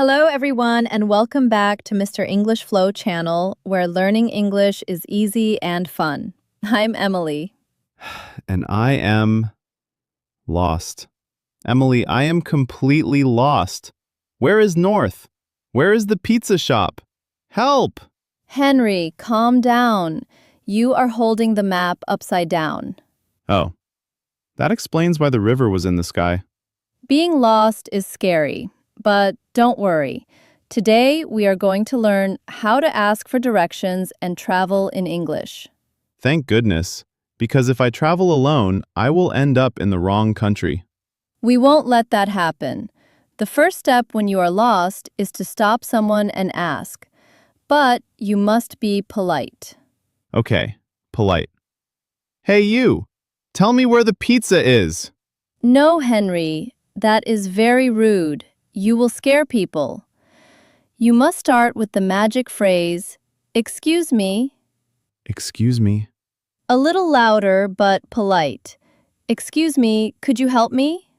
Hello, everyone, and welcome back to Mr. English Flow channel, where learning English is easy and fun. I'm Emily. And I am lost. Emily, I am completely lost. Where is North? Where is the pizza shop? Help! Henry, calm down. You are holding the map upside down. Oh, that explains why the river was in the sky. Being lost is scary, but don't worry. Today, we are going to learn how to ask for directions and travel in English. Thank goodness, because if I travel alone, I will end up in the wrong country. We won't let that happen. The first step when you are lost is to stop someone and ask. But you must be polite. Okay, polite. Hey you, tell me where the pizza is. No, Henry, that is very rude. You will scare people. You must start with the magic phrase, "Excuse me," Excuse me. a little louder but polite. "Excuse me, could you help me?"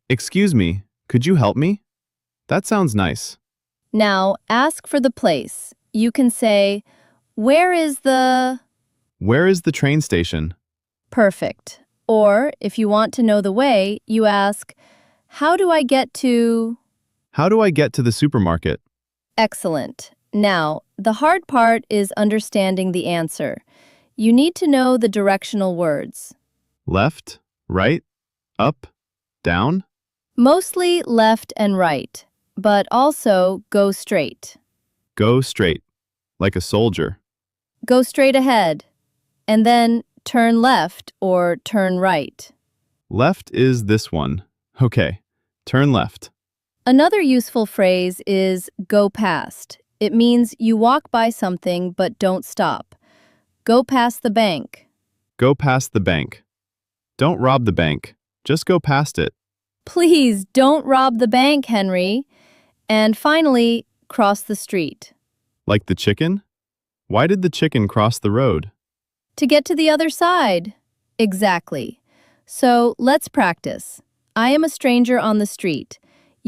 Excuse me, could you help me? That sounds nice. Now, ask for the place. You can say, "Where is the—" Where is the train station? Perfect. Or, if you want to know the way, you ask, "How do I get to—" How do I get to the supermarket? Excellent. Now, the hard part is understanding the answer. You need to know the directional words. Left, right, up, down? Mostly left and right, but also go straight. Go straight, like a soldier. Go straight ahead, and then turn left or turn right. Left is this one. Okay, turn left. Another useful phrase is go past. It means you walk by something but don't stop. Go past the bank. Go past the bank. Don't rob the bank. Just go past it. Please don't rob the bank, Henry. And finally, cross the street. Like the chicken? Why did the chicken cross the road? To get to the other side. Exactly. So let's practice. I am a stranger on the street.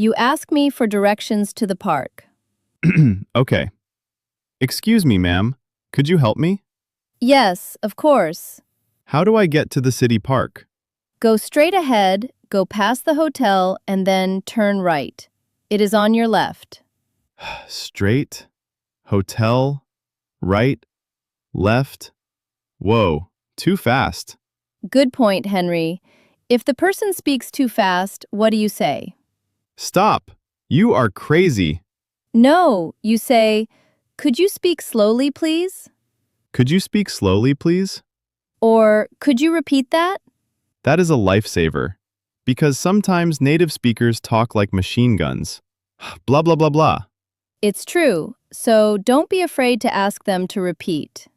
You ask me for directions to the park. Okay. Excuse me, ma'am. Could you help me? Yes, of course. How do I get to the city park? Go straight ahead, go past the hotel, and then turn right. It is on your left. Straight, hotel, right, left. Whoa, too fast. Good point, Henry. If the person speaks too fast, what do you say? Stop! You are crazy. No, you say, "Could you speak slowly, please?" Could you speak slowly, please? Or, "Could you repeat that?" That is a lifesaver. Because sometimes native speakers talk like machine guns. Blah, blah, blah, blah. It's true, so don't be afraid to ask them to repeat.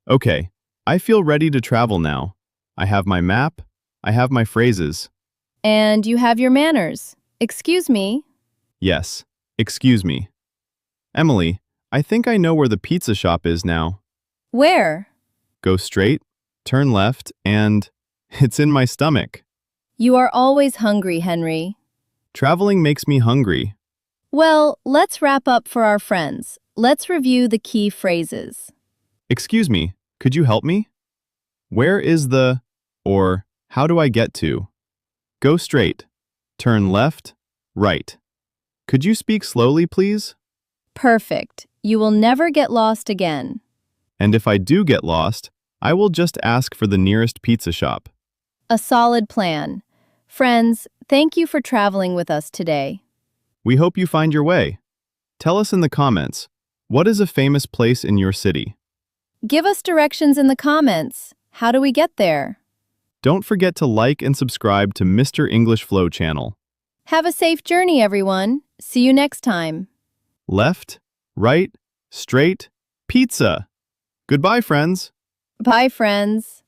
Okay, I feel ready to travel now. I have my map. I have my phrases. And you have your manners. Excuse me. Yes, excuse me. Emily, I think I know where the pizza shop is now. Where? Go straight, turn left, and it's in my stomach. You are always hungry, Henry. Traveling makes me hungry. Well, let's wrap up for our friends. Let's review the key phrases. Excuse me, could you help me? Where is the, or how do I get to? Go straight, turn left, right. Could you speak slowly, please? Perfect. You will never get lost again. And if I do get lost, I will just ask for the nearest pizza shop. A solid plan. Friends, thank you for traveling with us today. We hope you find your way. Tell us in the comments, what is a famous place in your city? Give us directions in the comments. How do we get there? Don't forget to like and subscribe to Mr. English Flow channel. Have a safe journey, everyone. See you next time. Left, right, straight, pizza. Goodbye, friends. Bye, friends.